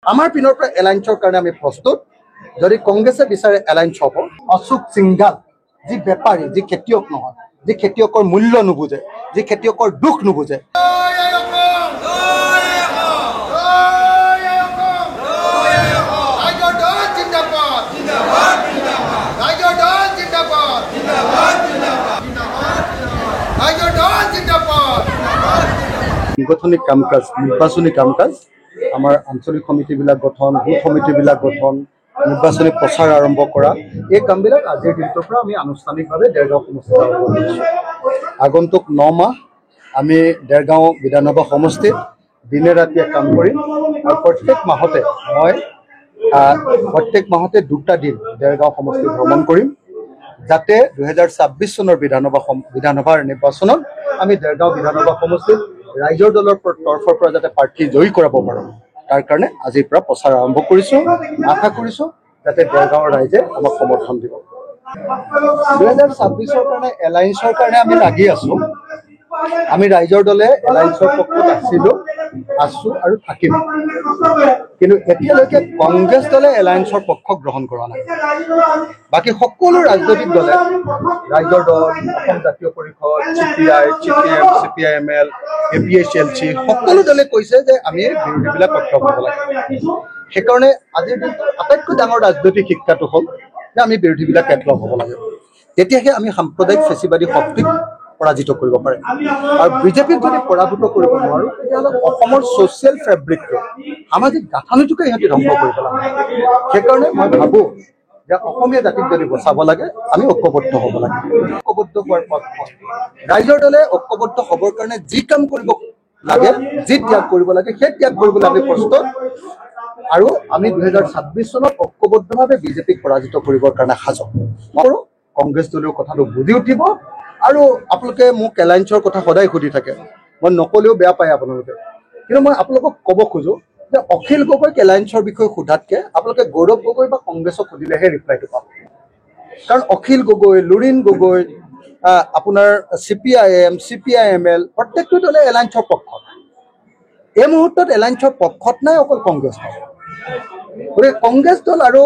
আমাৰ পিনৰ পৰা এলায়েন্সৰ কাৰণে আমি প্ৰস্তুত। যদি কংগ্ৰেছে বিচাৰে এলায়েন্স হ'ব, অশোক সিংঘাল যি বেপাৰী, যি খেতিয়ক নহয়, যি খেতিয়কৰ মূল্য নুবুজে, যি খেতিয়কৰ দুখ নুবুজে, সাংগঠনিক কাম কাজ, নিৰ্বাচনী কাম কাজ, আমাৰ আঞ্চলিক সমিতিবিলাক গঠন, বুথ সমিতিবিলাক গঠন, নিৰ্বাচনী প্ৰচাৰ আৰম্ভ কৰা, এই কামবিলাক আজিৰ দিনটোৰ পৰা আমি আনুষ্ঠানিকভাৱে দেৰগাঁও সমষ্টিত আৰম্ভ কৰিছোঁ। আগন্তুক 9 মাহ আমি দেৰগাঁও বিধানসভা সমষ্টিত দিনে ৰাতিয়ে কাম কৰিম আৰু প্ৰত্যেক মাহতে 2টা দিন দেৰগাঁও সমষ্টি ভ্ৰমণ কৰিম, যাতে 2026 চনৰ বিধানসভাৰ নিৰ্বাচনত আমি দেৰগাঁও বিধানসভা সমষ্টিত ৰাইজৰ দলৰ তৰফৰ পৰা যাতে প্ৰাৰ্থী জয়ী কৰাব পাৰোঁ, তাৰ কাৰণে আজিৰ পৰা প্ৰচাৰ আৰম্ভ কৰিছোঁ। আশা কৰিছোঁ যাতে দেৰগাঁৱৰ ৰাইজে আমাক সমৰ্থন দিব। 2026 কাৰণে এলায়েন্সৰ কাৰণে আমি লাগি আছোঁ। আমি ৰাইজৰ দলে এলায়েন্সৰ পক্ষত আছো আৰু থাকিম, কিন্তু এতিয়ালৈকে কংগ্ৰেছ দলে এলায়েন্সৰ পক্ষ গ্ৰহণ কৰা নাই। বাকী সকলো ৰাজনৈতিক দলে, ৰাইজৰ দল, অসম জাতীয় পৰিষদ, CPI, CPM, CPIML, APHLC, সকলো দলে কৈছে যে আমি বিৰোধীবিলাক ঐক্যবদ্ধ হ'ব লাগে। সেইকাৰণে আজিৰ দিনটোৰ আটাইতকৈ ডাঙৰ ৰাজনৈতিক শিক্ষাটো হ'ল যে আমি বিৰোধীবিলাক একলগ হ'ব লাগে। তেতিয়াহে আমি সাম্প্ৰদায়িক ফেচিবাদী শক্তিক পৰাজিত কৰিব পাৰে। আৰু বিজেপিক যদি পৰাভূত কৰিব নোৱাৰোঁ, তেতিয়াহ'লে অসমৰ ছ'চিয়েল ফেব্ৰিকটো, সামাজিক গাঁথনিটোকে ইহঁতি ধ্বংস কৰি পেলাব। সেইকাৰণে মই ভাবোঁ যে অসমীয়া জাতিক যদি বচাব লাগে, আমি ঐক্যবদ্ধ হ'ব লাগে। ঐক্যবদ্ধ হোৱাৰ পক্ষত ৰাইজৰ দলে ঐক্যবদ্ধ হ'বৰ কাৰণে যি কাম কৰিব লাগে, যি ত্যাগ কৰিব লাগে, সেই ত্যাগ কৰিবলৈ আমি প্ৰস্তুত। আৰু আমি 2026 চনত ঐক্যবদ্ধভাৱে বিজেপিক পৰাজিত কৰিবৰ কাৰণে সাজু। আৰু কংগ্ৰেছ দলেও কথাটো বুজি উঠিব। আৰু আপোনালোকে মোক এলায়েন্সৰ কথা সদায় সুধি থাকে, মই নকলেও বেয়া পায় আপোনালোকে, কিন্তু মই আপোনালোকক ক'ব খোজোঁ যে অখিল গগৈক এলায়েন্সৰ বিষয়ে সোধাতকৈ আপোনালোকে গৌৰৱ গগৈ বা কংগ্ৰেছক সুধিলেহে ৰিপ্লাইটো পাব। কাৰণ অখিল গগৈ, লুৰিণ গগৈ, আপোনাৰ CPIM, CPIML, প্ৰত্যেকটো দলে এলায়েন্সৰ পক্ষত। এই মুহূৰ্তত এলায়েন্সৰ পক্ষত নাই, অকল কংগ্ৰেছ দল। গতিকে কংগ্ৰেছ দল আৰু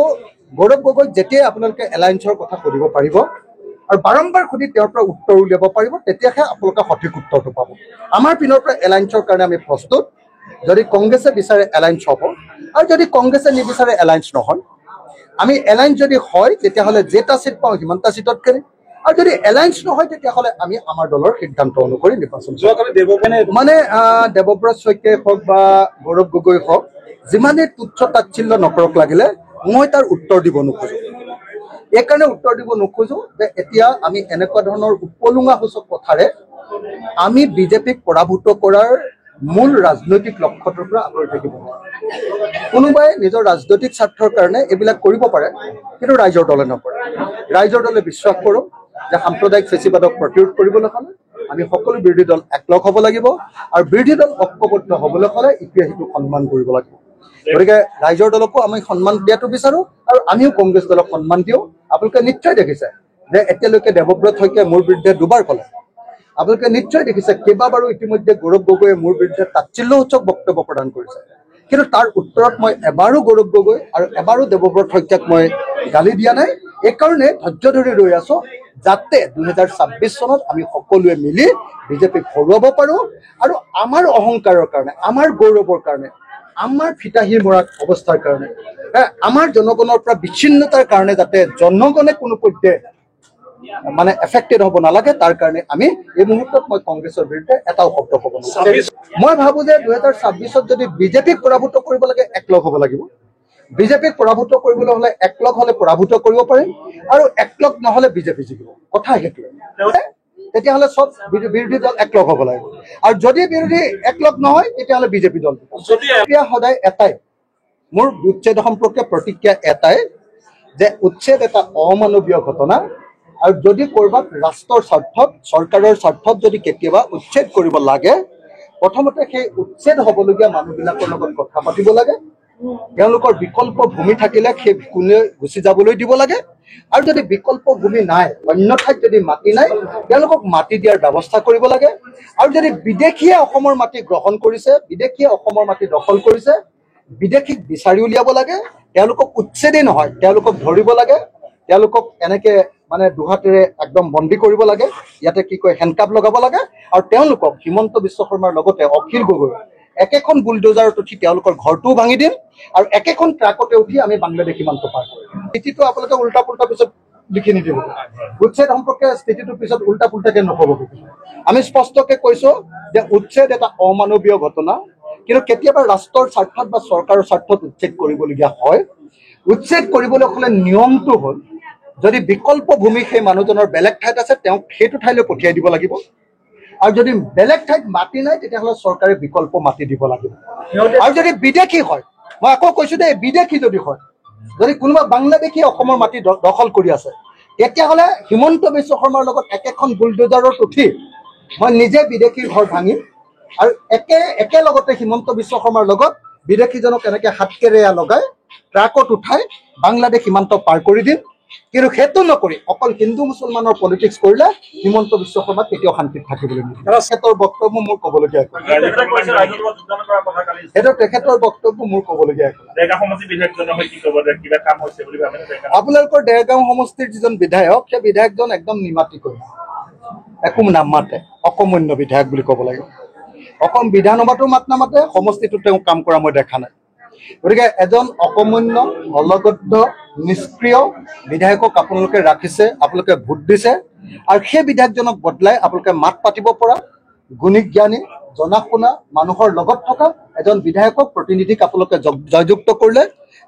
গৌৰৱ গগৈক যেতিয়াই আপোনালোকে এলায়েন্সৰ কথা সুধিব পাৰিব আৰু বাৰম্বাৰ সুধি তেওঁৰ পৰা উত্তৰ উলিয়াব পাৰিব, তেতিয়াহে আপোনালোকে সঠিক উত্তৰটো পাব। আমাৰ পিনৰ পৰা এলায়েন্সৰ কাৰণে আমি প্ৰস্তুত। যদি কংগ্ৰেছে বিচাৰে এলায়েন্স হ'ব, আৰু যদি কংগ্ৰেছে নিবিচাৰে এলায়েন্স নহয়। আমি এলায়েন্স যদি হয়, তেতিয়াহ'লে যেটা চিট পাওঁ সিমানটা চিটত খেলিম, আৰু যদি এলায়েন্স নহয়, তেতিয়াহ'লে আমি আমাৰ দলৰ সিদ্ধান্ত অনুসৰি নিৰ্বাচন দেৱব্ৰত শইকীয়াই হওক বা গৌৰৱ গগৈ হওক, যিমানেই তুচ্ছ তাচ্ছিল্য নকৰক লাগিলে, মই তাৰ উত্তৰ দিব নোখোজোঁ। এইকাৰণে উত্তৰ দিব নোখোজোঁ যে এতিয়া আমি এনেকুৱা ধৰণৰ উপলুঙাসূচক কথাৰে আমি বিজেপিক পৰাভূত কৰাৰ মূল ৰাজনৈতিক লক্ষ্যটোৰ পৰা আঁতৰি থাকিব নোৱাৰোঁ। কোনোবাই নিজৰ ৰাজনৈতিক স্বাৰ্থৰ কাৰণে এইবিলাক কৰিব পাৰে, কিন্তু ৰাইজৰ দলে নকৰে। ৰাইজৰ দলে বিশ্বাস কৰোঁ যে সাম্প্ৰদায়িক ফেচিবাদক প্ৰতিৰোধ কৰিবলৈ হ'লে আমি সকলো বিৰোধী দল একলগ হ'ব লাগিব, আৰু বিৰোধী দল ঐক্যবদ্ধ হ'বলৈ হ'লে ইটোৱে সিটোক সন্মান কৰিব লাগিব। গতিকে ৰাইজৰ দলকো আমি সন্মান দিয়াটো বিচাৰোঁ, আৰু আমিও কংগ্ৰেছ দলক সন্মান দিওঁ। আপোনালোকে নিশ্চয় দেখিছে যে এতিয়ালৈকে দেৱব্ৰত শইকীয়াই মোৰ বিৰুদ্ধে দুবাৰ ক'লে। আপোনালোকে নিশ্চয় দেখিছে কেইবাবাৰো ইতিমধ্যে গৌৰৱ গগৈয়ে মোৰ বিৰুদ্ধে তাচ্ছিল্যসূচক বক্তব্য প্ৰদান কৰিছে, কিন্তু তাৰ উত্তৰত মই এবাৰো গৌৰৱ গগৈ আৰু এবাৰো দেৱব্ৰত শইকীয়াক মই গালি দিয়া নাই। এইকাৰণে ধৈৰ্য ধৰি ৰৈ আছোঁ, যাতে 2026 চনত আমি সকলোৱে মিলি বিজেপিক হৰুৱাব পাৰোঁ, আৰু আমাৰ অহংকাৰৰ কাৰণে, আমাৰ গৌৰৱৰ কাৰণে, আমাৰ ফিতাহী মৰা অৱস্থাৰ কাৰণে, আমাৰ জনগণৰ পৰা বিচ্ছিন্নতাৰ কাৰণে যাতে জনগণে কোনো পধ্যে এফেক্টেড হ'ব নালাগে, তাৰ কাৰণে আমি এই মুহূৰ্তত মই কংগ্ৰেছৰ বিৰুদ্ধে এটাও শব্দ ক'ব নোৱাৰোঁ। মই ভাবোঁ যে 2026ত যদি বিজেপিক পৰাভূত কৰিব লাগে, একলগ হ'ব লাগিব। বিজেপিক পৰাভূত কৰিবলৈ হ'লে একলগ হ'লে পৰাভূত কৰিব পাৰিম, আৰু একলগ নহ'লে বিজেপি জিকিব। কথা সেইটোৱে। তেতিয়াহ'লে চব বিৰোধী দল একলগ হ'ব লাগিব, আৰু যদি বিৰোধী একলগ নহয়, তেতিয়াহ'লে বিজেপি দল প্ৰতিক্ৰিয়া সদায় এটাই। মোৰ উচ্ছেদ সম্পৰ্কীয় প্ৰতিক্ৰিয়া এটাই যে উচ্ছেদ এটা অমানৱীয় ঘটনা, আৰু যদি ক'ৰবাত ৰাষ্ট্ৰৰ স্বাৰ্থত, চৰকাৰৰ স্বাৰ্থত যদি কেতিয়াবা উচ্ছেদ কৰিব লাগে, প্ৰথমতে সেই উচ্ছেদ হ'বলগীয়া মানুহবিলাকৰ লগত কথা পাতিব লাগে। তেওঁলোকৰ বিকল্প ভূমি থাকিলে সেই কোনে গুচি যাবলৈ দিব লাগে, আৰু যদি বিকল্প ভূমি নাই, অন্য ঠাইত যদি মাটি নাই, তেওঁলোকক মাটি দিয়াৰ ব্যৱস্থা কৰিব লাগে। আৰু যদি বিদেশীয়ে অসমৰ মাটি গ্ৰহণ কৰিছে, বিদেশীয়ে অসমৰ মাটি দখল কৰিছে, বিদেশীক বিচাৰি উলিয়াব লাগে, তেওঁলোকক উচ্ছেদেই নহয় তেওঁলোকক ধৰিব লাগে, তেওঁলোকক এনেকে মানে দুহাতেৰে একদম বন্দী কৰিব লাগে, ইয়াতে কি কয় হেণ্ডকাপ লগাব লাগে, আৰু তেওঁলোকক হিমন্ত বিশ্ব শৰ্মাৰ লগতে অখিল গগৈ একেখন বুলডোজাৰত উঠি তেওঁলোকৰ ঘৰটোও ভাঙি দিম, আৰু একেখন ট্ৰাকতে উঠি আমি বাংলাদেশ সীমান্ত পাৰ কৰিম। স্থিতিটো আপোনালোকে উল্টা পুল্টা পিছত লিখি নিদিব, উচ্ছেদ সম্পৰ্কে স্থিতিটোৰ পিছত উল্টা পুল্টাকে নক'ব। আমি স্পষ্টকে কৈছো যে উচ্ছেদ এটা অমানৱীয় ঘটনা, কিন্তু কেতিয়াবা ৰাষ্ট্ৰৰ স্বাৰ্থত বা চৰকাৰৰ স্বাৰ্থত উচ্ছেদ কৰিবলগীয়া হয়। উচ্ছেদ কৰিবলৈ হ'লে নিয়মটো হ'ল যদি বিকল্প ভূমি সেই মানুহজনৰ বেলেগ ঠাইত আছে তেওঁক সেইটো ঠাইলৈ পঠিয়াই দিব লাগিব, আৰু যদি বেলেগ ঠাইত মাটি নাই তেতিয়াহ'লে চৰকাৰে বিকল্প মাটি দিব লাগিব। আৰু যদি বিদেশী হয়, মই আকৌ কৈছো যে বিদেশী যদি হয়, যদি কোনোবা বাংলাদেশী অসমৰ মাটি দখল কৰি আছে, তেতিয়াহ'লে হিমন্ত বিশ্ব শৰ্মাৰ লগত একেখন বুলডোজাৰত উঠি মই নিজে বিদেশীৰ ঘৰ ভাঙিম, আৰু একেলগতে হিমন্ত বিশ্ব শৰ্মাৰ লগত বিদেশীজনক এনেকে হাতকেৰেয়া লগাই ট্ৰাকত উঠাই বাংলাদেশ সীমান্ত পাৰ কৰি দিম। কিন্তু সেইটো নকৰি অকল হিন্দু মুছলমানৰ পলিটিক্স কৰিলে হিমন্ত বিশ্ব শৰ্মা কেতিয়াও শান্তিত থাকিবলৈ নিদিয়ে। তেখেতৰ বক্তব্য মোৰ ক'বলগীয়া একো নাই, সেইটো তেখেতৰ বক্তব্য মোৰ ক'বলগীয়া একো নাই। আপোনালোকৰ দেৰগাঁও সমষ্টিৰ যিজন বিধায়ক, সেই বিধায়কজন একদম নিমাতিকৈ একো নামাতে, অকমন্য বিধায়ক বুলি ক'ব লাগিব। অসম বিধানসভাতো মাত নামাতে, সমষ্টিটোত তেওঁ কাম কৰা মই দেখা নাই। গতিকে এজন অকমন্য অলগদ্ধ নিষ্ক্ৰিয় বিধায়কক আপোনালোকে ৰাখিছে, আপোনালোকে ভোট দিছে, আৰু সেই বিধায়কজনক বদলাই আপোনালোকে মাত পাতিব পৰা গুণী জ্ঞানী জনা শুনা মানুহৰ লগত থকা এজন বিধায়কক প্ৰতিনিধিক আপোনালোকে জয়যুক্ত কৰিলে,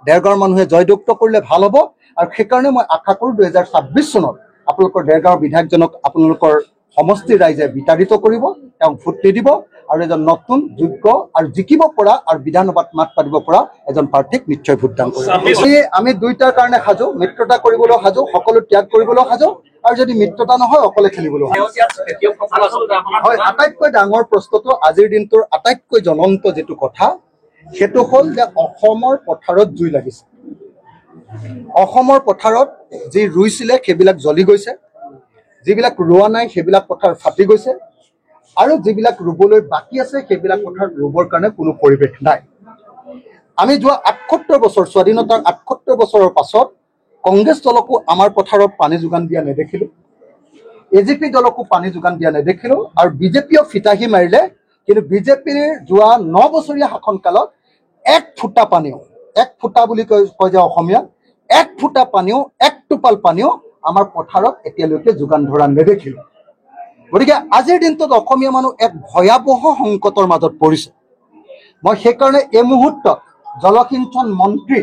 দেৰগাঁৱৰ মানুহে জয়যুক্ত কৰিলে ভাল হ'ব। আৰু সেইকাৰণে মই আশা কৰোঁ 2026 চনত আপোনালোকৰ দেৰগাঁৱৰ বিধায়কজনক আপোনালোকৰ সমষ্টিৰ ৰাইজে বিতাড়িত কৰিব, তেওঁক ভোট নিদিব, আৰু এজন নতুন যোগ্য আৰু জিকিব পৰা আৰু বিধানসভাত মাত পাতিব পৰা এজন প্ৰাৰ্থীক নিশ্চয় ভোটদান কৰিব। আমি দুইটাৰ কাৰণে সাজু, মিত্ৰতা কৰিবলৈ সাজু, সকলো ত্যাগ কৰিবলৈ সাজু, আৰু যদি মিত্ৰতা নহয় অকলে খেলিবলৈ সাজু। হয়, আটাইতকৈ ডাঙৰ প্ৰশ্নটো আজিৰ দিনটোৰ আটাইতকৈ জ্বলন্ত যিটো কথা সেইটো হ'ল যে অসমৰ পথাৰত জুই লাগিছে। অসমৰ পথাৰত যি ৰুইছিলে সেইবিলাক জ্বলি গৈছে, যিবিলাক ৰোৱা নাই সেইবিলাক পথাৰ ফাটি গৈছে, আৰু যিবিলাক ৰুবলৈ বাকী আছে সেইবিলাক পথাৰত ৰুবৰ কাৰণে কোনো পৰিৱেশ নাই। আমি যোৱা 78 বছৰ, স্বাধীনতাৰ 78 বছৰৰ পাছত কংগ্ৰেছ দলকো আমাৰ পথাৰত পানী যোগান দিয়া নেদেখিলোঁ, এজিপি দলকো পানী যোগান দিয়া নেদেখিলোঁ, আৰু বিজেপিয়েও ফিতাহী মাৰিলে। কিন্তু বিজেপিৰ যোৱা 9 বছৰীয়া শাসনকালত এক ফুটা পানীও, এক ফুটা বুলি কয় যে অসমীয়া, এক ফুটা পানীও, এক টোপাল পানীও আমাৰ পথাৰত এতিয়ালৈকে যোগান ধৰা নেদেখিলোঁ। গতিকে আজিৰ দিনটোত অসমীয়া মানুহ এক ভয়াৱহ সংকটৰ মাজত পৰিছে। মই সেইকাৰণে এই মুহূৰ্তত জলসিঞ্চন মন্ত্ৰী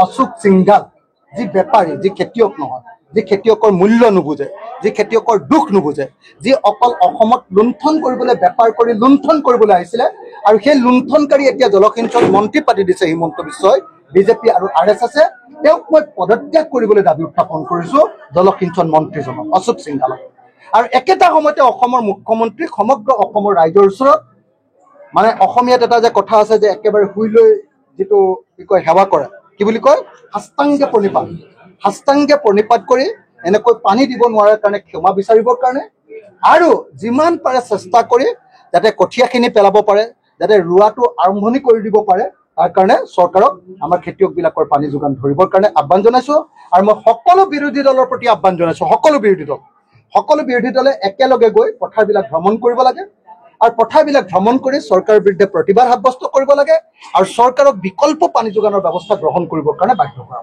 অশোক সিংঘাল, যি বেপাৰী, যি খেতিয়ক নহয়, যি খেতিয়কৰ মূল্য নুবুজে, যি খেতিয়কৰ দুখ নুবুজে, যি অকল অসমত লুণ্ঠন কৰিবলৈ বেপাৰ কৰি লুণ্ঠন কৰিবলৈ আহিছিলে, আৰু সেই লুণ্ঠনকাৰী এতিয়া জলসিঞ্চন মন্ত্ৰী পাতি দিছে হিমন্ত বিশ্বই, বিজেপি আৰু RSSে। তেওঁক মই পদত্যাগ কৰিবলৈ দাবী উত্থাপন কৰিছোঁ জলসিঞ্চন মন্ত্ৰীজনক, অশোক সিংঘালক। আৰু একেটা সময়তে অসমৰ মুখ্যমন্ত্ৰী সমগ্ৰ অসমৰ ৰাইজৰ ওচৰত, মানে অসমীয়াত এটা যে কথা আছে যে একেবাৰে শুই লৈ যিটো কি কয় সেৱা কৰে, কি বুলি কয়, সাষ্টাংগে প্ৰণিপাত, সাষ্টাংগে প্ৰণিপাত কৰি এনেকৈ পানী দিব নোৱাৰাৰ কাৰণে ক্ষমা বিচাৰিবৰ কাৰণে, আৰু যিমান পাৰে চেষ্টা কৰি যাতে কঠীয়াখিনি পেলাব পাৰে, যাতে ৰোৱাটো আৰম্ভণি কৰি দিব পাৰে, তাৰ কাৰণে চৰকাৰক আমাৰ খেতিয়কবিলাকৰ পানী যোগান ধৰিবৰ কাৰণে আহ্বান জনাইছোঁ। আৰু মই সকলো বিৰোধী দলৰ প্ৰতি আহ্বান জনাইছোঁ, সকলো বিৰোধী দলে একেলগে গৈ পথাৰবিলাক ভ্ৰমণ কৰিব লাগে, আৰু পথাৰবিলাক ভ্ৰমণ কৰি চৰকাৰৰ বিৰুদ্ধে প্ৰতিবাদ সাব্যস্ত কৰিব লাগে, আৰু চৰকাৰক বিকল্প পানী যোগানৰ ব্যৱস্থা গ্ৰহণ কৰিবৰ কাৰণে বাধ্য কৰা।